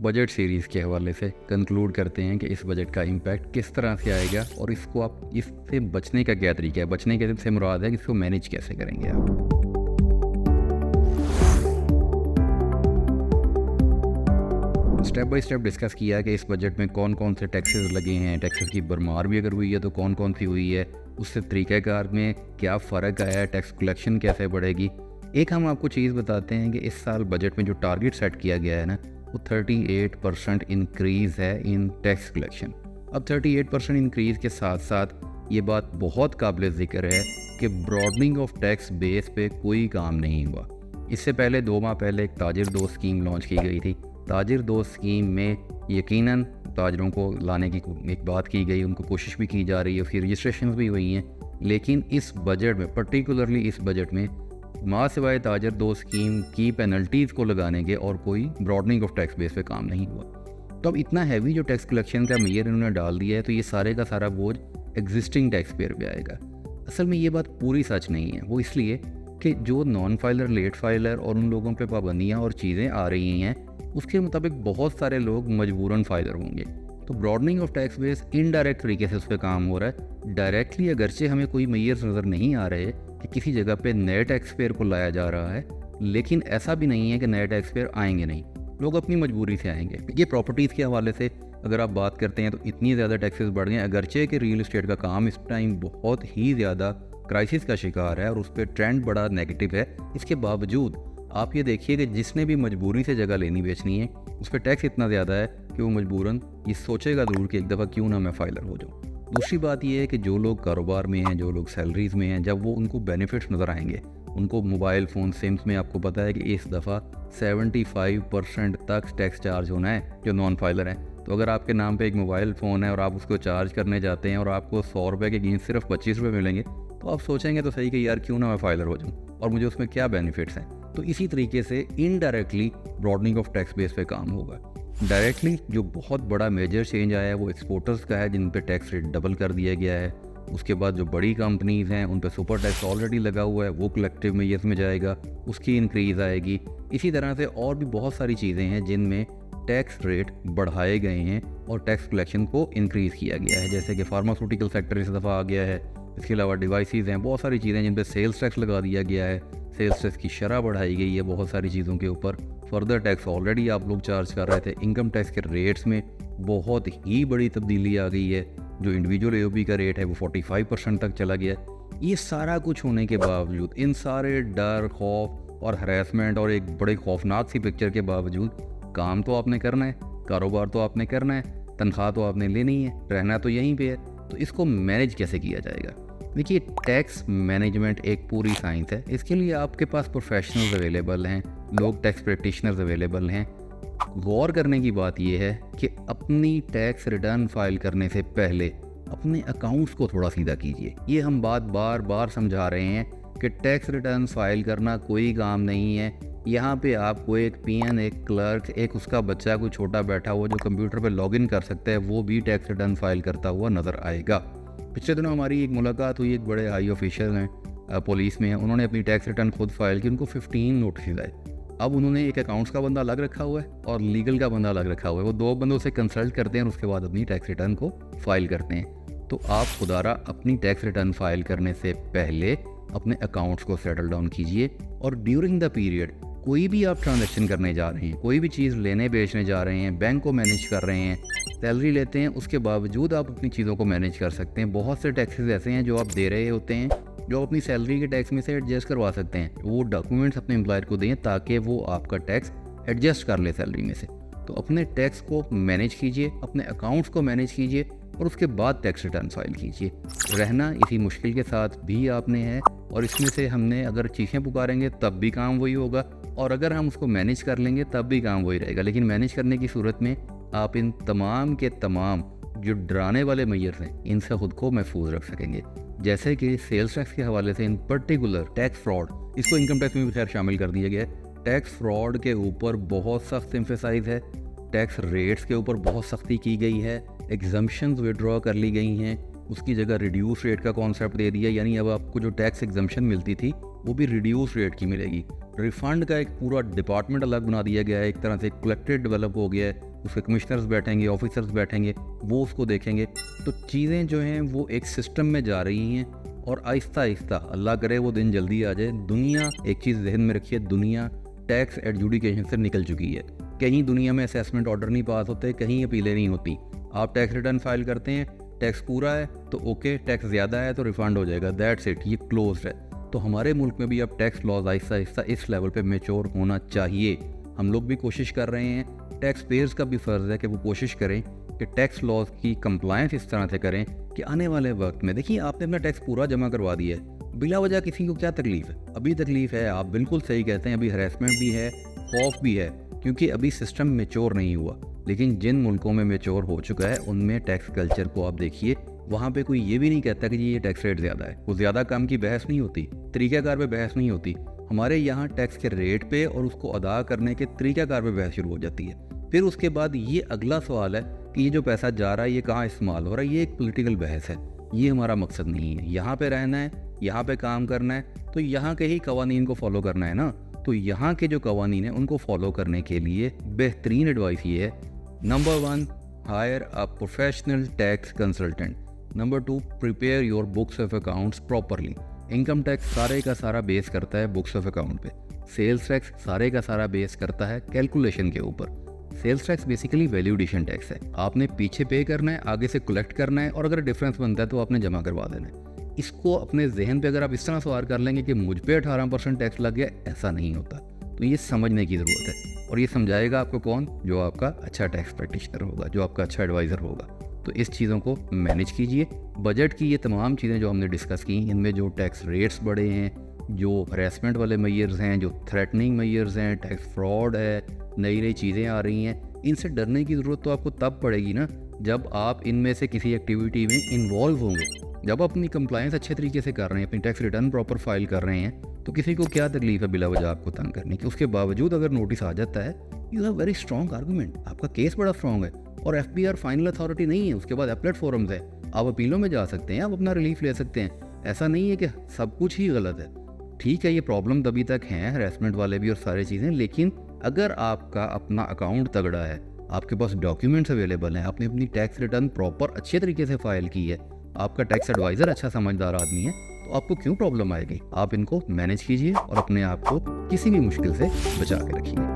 Budget series के हवाले से कंक्लूड करते हैं कि इस बजट का इम्पैक्ट किस तरह से आएगा और इसको आप इससे बचने का क्या तरीका है। बचने के से मुराद है कि इसको मैनेज कैसे करेंगे आप। स्टेप बाय स्टेप डिस्कस किया कि इस बजट में कौन कौन से टैक्सेस लगे हैं, टैक्सेस की भरमार भी अगर हुई है तो कौन कौन सी हुई है, उससे तरीक़ाकार में क्या फ़र्क आया है, टैक्स कलेक्शन कैसे बढ़ेगी। एक हम आपको चीज़ बताते हैं कि इस साल बजट में जो टारगेट सेट किया गया है ना, वो 38% इंक्रीज़ है इन टैक्स कलेक्शन। अब 38% इंक्रीज़ के साथ साथ ये बात बहुत काबिल ज़िक्र है कि ब्रॉडनिंग ऑफ टैक्स बेस पे कोई काम नहीं हुआ। इससे पहले 2 माह पहले एक ताजिर दोस्त स्कीम लॉन्च की गई थी। ताजिर दोस्त स्कीम में यकीनन ताजरों को लाने की एक बात की गई, उनको कोशिश भी की जा रही है, फिर रजिस्ट्रेशन भी हुई हैं। लेकिन इस बजट में, पर्टिकुलरली इस बजट में, माँ सिवाय ताजर दोस्त स्कीम की पेनल्टीज़ को लगाने के और कोई ब्रॉडनिंग ऑफ टैक्स बेस पे काम नहीं हुआ। तो अब इतना हैवी जो टैक्स कलेक्शन का मेजर इन्होंने डाल दिया है, तो ये सारे का सारा बोझ एग्जिस्टिंग टैक्स पेयर पे आएगा। असल में ये बात पूरी सच नहीं है। वो इसलिए कि जो नॉन फाइलर, लेट फाइलर और उन लोगों पे पाबंदियाँ और चीज़ें आ रही हैं, उसके मुताबिक बहुत सारे लोग मजबूरन फाइलर होंगे। तो broadening of tax base indirect तरीके से उस पर काम हो रहा है। डायरेक्टली अगरचे हमें कोई मेजर नज़र नहीं आ रहे कि किसी जगह पे नए टैक्स पेयर को लाया जा रहा है, लेकिन ऐसा भी नहीं है कि नए टैक्स पेयर आएंगे नहीं, लोग अपनी मजबूरी से आएंगे। ये प्रॉपर्टीज़ के हवाले से अगर आप बात करते हैं तो इतनी ज़्यादा टैक्सेस बढ़ गए, अगरचे कि रियल इस्टेट का काम इस टाइम बहुत ही ज़्यादा क्राइसिस का शिकार है और उस पर ट्रेंड बड़ा नेगेटिव है। इसके बावजूद आप ये देखिए कि जिसने भी मजबूरी से जगह लेनी बेचनी है, उस पर टैक्स इतना ज़्यादा है कि वो मजबूरन ये सोचेगा ज़रूर कि एक दफ़ा क्यों ना मैं फाइलर हो जाऊँ। दूसरी बात ये है कि जो लोग कारोबार में हैं, जो लोग सैलरीज़ में हैं, जब वो उनको बेनिफिट्स नज़र आएंगे, उनको मोबाइल फ़ोन सिम्स में आपको पता है कि इस दफ़ा 75% तक टैक्स चार्ज होना है जो नॉन फाइलर हैं। तो अगर आपके नाम पे एक मोबाइल फ़ोन है और आप उसको चार्ज करने जाते हैं और आपको 100 रुपये के गेंस सिर्फ 25 रुपये मिलेंगे, तो आप सोचेंगे तो सही कि यार क्यों ना मैं फाइलर हो जाऊँ और मुझे उसमें क्या बेनिफिट्स हैं। तो इसी तरीके से indirectly broadening of tax base पे काम होगा। डायरेक्टली जो बहुत बड़ा मेजर चेंज आया है वो एक्सपोर्टर्स का है, जिन पे टैक्स रेट डबल कर दिया गया है। उसके बाद जो बड़ी कंपनीज़ हैं उन पे सुपर टैक्स ऑलरेडी लगा हुआ है, वो कलेक्टिव मेजर्स में जाएगा, उसकी इंक्रीज़ आएगी। इसी तरह से और भी बहुत सारी चीज़ें हैं जिनमें टैक्स रेट बढ़ाए गए हैं और टैक्स कलेक्शन को इंक्रीज़ किया गया है, जैसे कि फार्मास्यूटिकल सेक्टर इस दफ़ा आ गया है। इसके अलावा डिवाइसेस हैं, बहुत सारी चीज़ें जिन पे सेल्स टैक्स लगा दिया गया है, सेल्स टैक्स की शरह बढ़ाई गई है बहुत सारी चीज़ों के ऊपर। फर्दर टैक्स ऑलरेडी आप लोग चार्ज कर रहे थे। इनकम टैक्स के रेट्स में बहुत ही बड़ी तब्दीली आ गई है। जो इंडिविजुअल एओबी का रेट है वो 45% तक चला गया। ये सारा कुछ होने के बावजूद, इन सारे डर, खौफ और हरासमेंट और एक बड़े खौफनाक सी पिक्चर के बावजूद, काम तो आपने करना है, कारोबार तो आपने करना है, तनख्वाह तो आपने लेनी है, रहना तो यहीं पे है। तो इसको मैनेज कैसे किया जाएगा? देखिए, टैक्स मैनेजमेंट एक पूरी साइंस है। इसके लिए आपके पास प्रोफेशनल्स अवेलेबल हैं, लोग टैक्स प्रैक्टिशनर्स अवेलेबल हैं। गौर करने की बात यह है कि अपनी टैक्स रिटर्न फाइल करने से पहले अपने अकाउंट्स को थोड़ा सीधा कीजिए। ये हम बात बार बार समझा रहे हैं कि टैक्स रिटर्न फाइल करना कोई काम नहीं है। यहाँ पे आपको एक पीएन, एक क्लर्क, एक उसका बच्चा कोई छोटा बैठा हुआ जो कंप्यूटर पे लॉगिन कर सकता है, वो भी टैक्स रिटर्न फाइल करता हुआ नज़र आएगा। पिछले दिनों हमारी एक मुलाकात हुई, एक बड़े हाई ऑफिशियल हैं, पुलिस में हैं, उन्होंने अपनी टैक्स रिटर्न खुद फाइल की, उनको 15 नोटिस आए। अब उन्होंने एक अकाउंट्स का बंदा अलग रखा हुआ है और लीगल का बंदा अलग रखा हुआ है। वो 2 बंदों से कंसल्ट करते हैं और उसके बाद अपनी टैक्स रिटर्न को फाइल करते हैं। तो आप खुदारा अपनी टैक्स रिटर्न फाइल करने से पहले अपने अकाउंट्स को सेटल डाउन कीजिए। और ड्यूरिंग द पीरियड कोई भी आप ट्रांजैक्शन करने जा रहे हैं, कोई भी चीज़ लेने बेचने जा रहे हैं, बैंक को मैनेज कर रहे हैं, सैलरी लेते हैं, उसके बावजूद आप अपनी चीज़ों को मैनेज कर सकते हैं। बहुत से टैक्सेस ऐसे हैं जो आप दे रहे होते हैं, जो आप अपनी सैलरी के टैक्स में से एडजस्ट करवा सकते हैं। वो डॉक्यूमेंट्स अपने एम्प्लॉयर को दें ताकि वो आपका टैक्स एडजस्ट कर ले सैलरी में से। तो अपने टैक्स को मैनेज कीजिए, अपने अकाउंट्स को मैनेज कीजिए और उसके बाद टैक्स रिटर्न फाइल कीजिए। रहना इसी मुश्किल के साथ भी आपने है और इसमें से हमने अगर चीखें पुकारेंगे तब भी काम वही होगा और अगर हम उसको मैनेज कर लेंगे तब भी काम वही रहेगा। लेकिन मैनेज करने की सूरत में आप इन तमाम के तमाम जो डराने वाले मेजर्स हैं, इनसे ख़ुद को महफूज रख सकेंगे। जैसे कि सेल्स टैक्स के हवाले से इन पर्टिकुलर टैक्स फ्रॉड, इसको इनकम टैक्स में भी खैर शामिल कर दिया गया है। टैक्स फ्रॉड के ऊपर बहुत सख्त एम्फेसाइज है, टैक्स रेट्स के ऊपर बहुत सख्ती की गई है, एग्जम्पशंस विड्रॉ कर ली गई हैं, उसकी जगह रिड्यूस रेट का कॉन्सेप्ट दे दिया, यानी अब आपको जो टैक्स एग्जम्पशन मिलती थी वो भी रिड्यूस रेट की मिलेगी। रिफंड का एक पूरा डिपार्टमेंट अलग बना दिया गया है, एक तरह से कलेक्टेड डेवलप हो गया है उसके कमिश्नर्स बैठेंगे, ऑफिसर्स बैठेंगे, वो उसको देखेंगे। तो चीज़ें जो हैं वो एक सिस्टम में जा रही हैं और आहिस्ता आहिस्ता, अल्लाह करे वो दिन जल्दी आ जाए, दुनिया, एक चीज़ जहन में रखिए, दुनिया टैक्स एडजुडिकेशन से निकल चुकी है। कहीं दुनिया में असेसमेंट ऑर्डर नहीं पास होते, कहीं अपीलें नहीं होती। आप टैक्स रिटर्न फाइल करते हैं, टैक्स पूरा है तो ओके, टैक्स ज़्यादा है तो रिफंड हो जाएगा, दैट्स इट, ये क्लोज है। तो हमारे मुल्क में भी अब टैक्स लॉज आहिस्ता आहिस्ता इस लेवल पे मैच्योर होना चाहिए। हम लोग भी कोशिश कर रहे हैं, टैक्स पेयर्स का भी फ़र्ज़ है कि वो कोशिश करें कि टैक्स लॉज की कंप्लायंस इस तरह से करें कि आने वाले वक्त में, देखिए आपने अपना टैक्स पूरा जमा करवा दिया है, बिला वजह किसी को क्या तकलीफ़ है? अभी तकलीफ़ है, आप बिल्कुल सही कहते हैं, अभी हरेसमेंट भी है, खौफ भी है, क्योंकि अभी सिस्टम मैच्योर नहीं हुआ। लेकिन जिन मुल्कों में मैच्योर हो चुका है उनमें टैक्स कल्चर को आप देखिए, वहाँ पे कोई ये भी नहीं कहता कि जी ये टैक्स रेट ज़्यादा है। वो ज़्यादा काम की बहस नहीं होती, तरीक़ाकार पे बहस नहीं होती। हमारे यहाँ टैक्स के रेट पे और उसको अदा करने के तरीक़ाकार पे बहस शुरू हो जाती है। फिर उसके बाद ये अगला सवाल है कि ये जो पैसा जा रहा है ये कहाँ इस्तेमाल हो रहा है, ये एक पॉलिटिकल बहस है। ये हमारा मकसद नहीं है। यहाँ पे रहना है, यहाँ पे काम करना है, तो यहाँ के ही कवानीन को फॉलो करना है ना। तो यहाँ के जो कवानीन हैं उनको फॉलो करने के लिए बेहतरीन एडवाइस ये है, number 1, hire a professional tax consultant. Number 2, prepare your books of accounts properly. Income tax सारे का सारा बेस करता है बुक्स ऑफ अकाउंट पे। सेल्स टैक्स सारे का सारा बेस करता है कैलकुलेशन के ऊपर। Sales tax basically value addition tax है। आपने पीछे पे करना है, आगे से कलेक्ट करना है, और अगर डिफरेंस बनता है तो आपने जमा करवा देना है। इसको अपने जहन पे अगर आप इस तरह सवार कर लेंगे कि मुझ पे 18% टैक्स लग गया, ऐसा नहीं होता। तो ये समझने की ज़रूरत है, और ये समझाएगा आपको कौन? जो आपका अच्छा टैक्स प्रैक्टिशनर होगा, जो आपका अच्छा एडवाइज़र होगा। तो इस चीज़ों को मैनेज कीजिए। बजट की ये तमाम चीज़ें जो हमने डिस्कस की, इनमें जो टैक्स रेट्स बढ़े हैं, जो हरेसमेंट वाले मेजर्स हैं, जो थ्रेटनिंग मेजर्स हैं, टैक्स फ्रॉड है, नई नई चीज़ें आ रही हैं, इनसे डरने की ज़रूरत तो आपको तब पड़ेगी ना जब आप इनमें से किसी एक्टिविटी में इन्वॉल्व होंगे। जब आप अपनी कंप्लायंस अच्छे तरीके से कर रहे हैं, अपनी टैक्स रिटर्न प्रॉपर फाइल कर रहे हैं, तो किसी को क्या तकलीफ है बिला वजह आपको तंग करने की। उसके बावजूद अगर नोटिस आ जाता है, you have very strong argument, आपका केस बड़ा स्ट्रॉन्ग है, और FBR फाइनल अथॉरिटी नहीं है। उसके बाद अपलेट फोरम्स है, आप अपीलों में जा सकते हैं, आप अपना रिलीफ ले सकते हैं। ऐसा नहीं है कि सब कुछ ही गलत है। ठीक है, ये प्रॉब्लम तभी तक हैं, हरेसमेंट वाले भी और सारी चीज़ें, लेकिन अगर आपका अपना अकाउंट तगड़ा है, आपके पास डॉक्यूमेंट्स अवेलेबल हैं, आपने अपनी टैक्स रिटर्न प्रॉपर अच्छे तरीके से फाइल की है, आपका टैक्स एडवाइज़र अच्छा समझदार आदमी है, तो आपको क्यों प्रॉब्लम आएगी? आप इनको मैनेज कीजिए और अपने आप को किसी भी मुश्किल से बचा के रखिए।